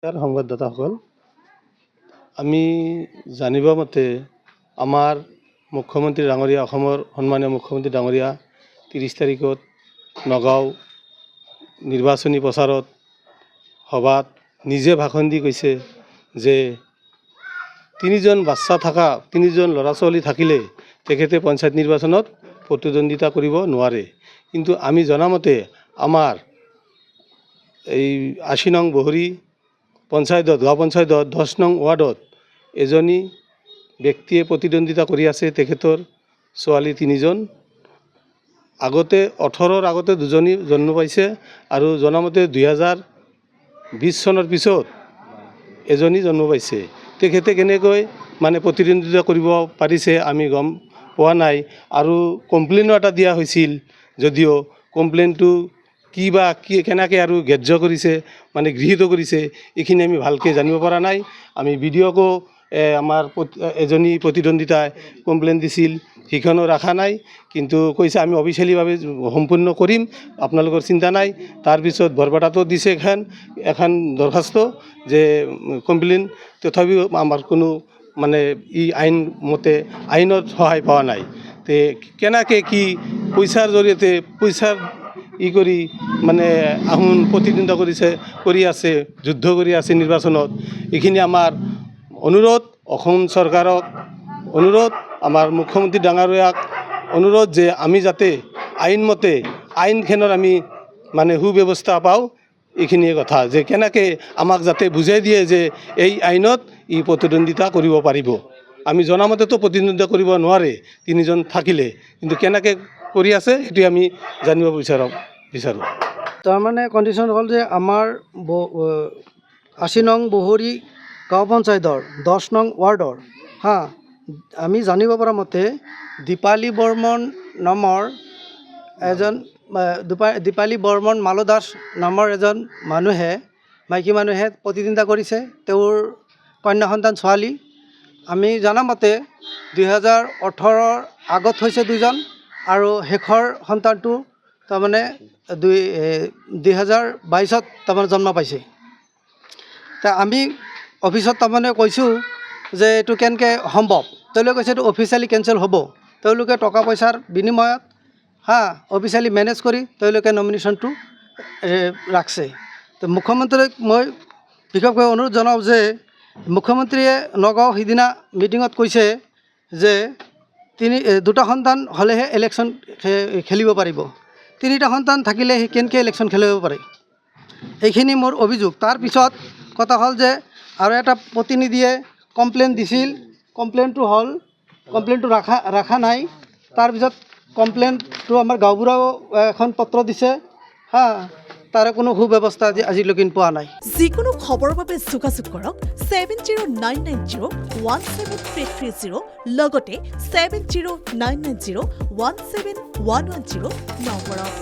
সংবাদদাতাসকল, আমি জানিব মতে আমাৰ মুখ্যমন্ত্ৰী ডাঙৰীয়া, অসমৰ সন্মানীয় মুখ্যমন্ত্ৰী ডাঙৰীয়া 30 তাৰিখত নগাঁও নিৰ্বাচনী প্ৰচাৰত সভাত নিজে ভাষণ দি কৈছে যে 3জন বাচ্চা থকা 3জন ল'ৰা ছোৱালী থাকিলে তেখেতে পঞ্চায়ত নিৰ্বাচনত প্ৰতিদ্বন্দ্বিতা কৰিব নোৱাৰে। কিন্তু আমি জনামতে আমাৰ এই 80 নং বহৰী পঞ্চায়তত, গাঁও পঞ্চায়তত 10 নং ৱাৰ্ডত এজনী ব্যক্তিয়ে প্ৰতিদ্বন্দ্বিতা কৰি আছে। তেখেতৰ ছোৱালী 3জন, আগতে 18ৰ আগতে 2জনী জন্ম পাইছে আৰু জনামতে 2020 চনৰ পিছত এজনী জন্ম পাইছে। তেখেতে কেনেকৈ প্ৰতিদ্বন্দ্বিতা কৰিব পাৰিছে আমি গম পোৱা নাই। আৰু কমপ্লেইনো এটা দিয়া হৈছিল, যদিও কমপ্লেইনটো কি বা কেনেকৈ আৰু গ্ৰাহ্য কৰিছে গৃহীত কৰিছে এইখিনি আমি ভালকৈ জানিব পৰা নাই। আমি ভিডিঅ'কো আমাৰ এজনী প্ৰতিদ্বন্দ্বিতাই কমপ্লেইন দিছিল, সেইখনো ৰখা নাই, কিন্তু কৈছে আমি অফিচিয়েলিভাৱে সম্পূৰ্ণ কৰিম, আপোনালোকৰ চিন্তা নাই। তাৰপিছত বৰপেটাতো দিছে এখন দৰখাস্ত যে কমপ্লেইন, তথাপিও আমাৰ কোনো ই আইন মতে আইনত সহায় পোৱা নাই। তে কেনেকৈ কি পইচাৰ জৰিয়তে পইচাৰ কৰি আহোম প্ৰতিদ্বন্দ্বিতা কৰি আছে, যুদ্ধ কৰি আছে নিৰ্বাচনত, এইখিনি আমাৰ অনুৰোধ অসম চৰকাৰক, অনুৰোধ আমাৰ মুখ্যমন্ত্ৰী ডাঙৰীয়াক, অনুৰোধ যে আমি যাতে আইনমতে আইনখনৰ আমি সুব্যৱস্থা পাওঁ। এইখিনিয়ে কথা, যে কেনেকৈ আমাক যাতে বুজাই দিয়ে যে এই আইনত ই প্ৰতিদ্বন্দ্বিতা কৰিব পাৰিব। আমি জনামতেতো প্ৰতিদ্বন্দ্বিতা কৰিব নোৱাৰে 3জন থাকিলে, কিন্তু কেনেকৈ কৰি আছে সেইটো আমি জানিব বিচাৰোঁ। তাৰমানে কণ্ডিশ্যন হ'ল যে আমাৰ 80 নং বহৰী গাঁও পঞ্চায়তৰ 10 নং ৱাৰ্ডৰ আমি জানিব পৰা মতে দীপালী বৰ্মন নামৰ এজন দীপালী বৰ্মন মালদাস নামৰ এজন মানুহে, মাইকী মানুহে প্ৰতিদ্বন্দ্বিতা কৰিছে। তেওঁৰ কন্যা সন্তান ছোৱালী। আমি জনামতে 2018ৰ আগত হৈছে 2জন আৰু শেষৰ সন্তানটো তাৰমানে 2022ত জন্ম পাইছে। তা আমি অফিচত কৈছোঁ যে এইটো কেনেকৈ সম্ভৱ। তেওঁলোকে কৈছে এইটো অফিচিয়েলি কেঞ্চেল হ'ব। তেওঁলোকে টকা পইচাৰ বিনিময়ত অফিচিয়েলি মেনেজ কৰি তেওঁলোকে নমিনেশ্যনটো ৰাখছে। তো মুখ্যমন্ত্ৰীক মই বিশেষকৈ অনুৰোধ জনাওঁ যে মুখ্যমন্ত্ৰীয়ে নগাঁও সিদিনা মিটিঙত কৈছে যে 2টা সন্তান হ'লেহে ইলেকশ্যন খেলিব পাৰিব। 3টা সন্তান থাকিলে সি কেনেকৈ ইলেকশ্যন খেলিব পাৰে, এইখিনি মোৰ অভিযোগ। তাৰপিছত কথা হ'ল যে আৰু এটা প্ৰতিনিধিয়ে কমপ্লেইন দিছিল, কমপ্লেইনটো ৰখা নাই। তাৰপিছত কমপ্লেইনটো আমাৰ গাঁওবুঢ়াও এখন পত্ৰ দিছে, তাৰে কোনো সুব্যৱস্থা আজিলৈকে পোৱা নাই। যিকোনো খবৰৰ বাবে যোগাযোগ কৰক 7099017330 লগতে 7099017110 নম্বৰত।